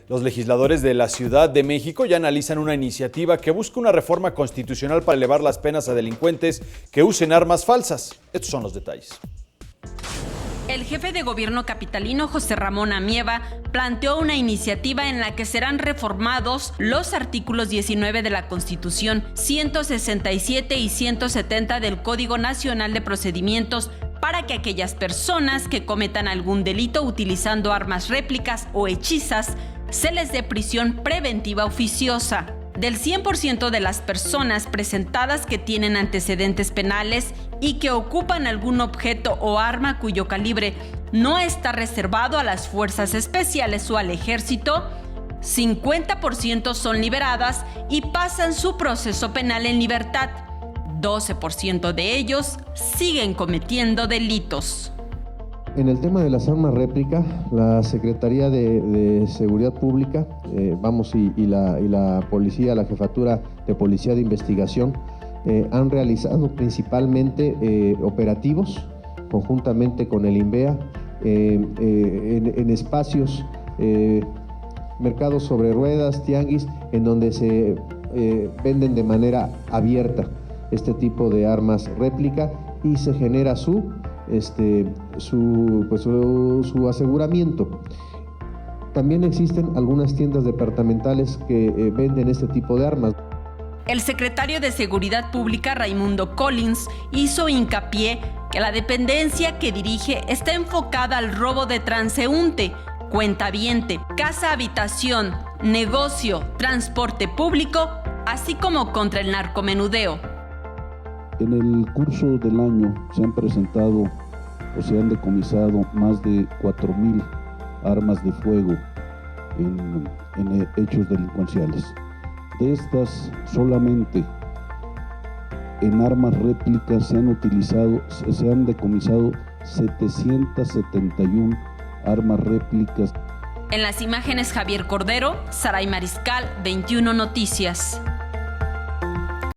Los legisladores de la Ciudad de México ya analizan una iniciativa que busca una reforma constitucional para elevar las penas a delincuentes que usen armas falsas. Estos son los detalles. El jefe de gobierno capitalino, José Ramón Amieva, planteó una iniciativa en la que serán reformados los artículos 19 de la Constitución, 167 y 170 del Código Nacional de Procedimientos para que aquellas personas que cometan algún delito utilizando armas réplicas o hechizas se les dé prisión preventiva oficiosa. Del 100% de las personas presentadas que tienen antecedentes penales y que ocupan algún objeto o arma cuyo calibre no está reservado a las fuerzas especiales o al ejército, 50% son liberadas y pasan su proceso penal en libertad. 12% de ellos siguen cometiendo delitos. En el tema de las armas réplica, la Secretaría de Seguridad Pública, y la Policía, la Jefatura de Policía de Investigación, han realizado principalmente operativos conjuntamente con el INVEA en espacios, mercados sobre ruedas, tianguis, en donde se venden de manera abierta este tipo de armas réplica y se genera su aseguramiento. También existen algunas tiendas departamentales que venden este tipo de armas. El secretario de Seguridad Pública, Raimundo Collins, hizo hincapié que la dependencia que dirige está enfocada al robo de transeúnte, cuentaviente, casa-habitación, negocio, transporte público, así como contra el narcomenudeo. En el curso del año se han presentado o se han decomisado más de 4,000 armas de fuego en hechos delincuenciales. De estas, solamente en armas réplicas se han decomisado 771 armas réplicas. En las imágenes, Javier Cordero, Saray Mariscal, 21 Noticias.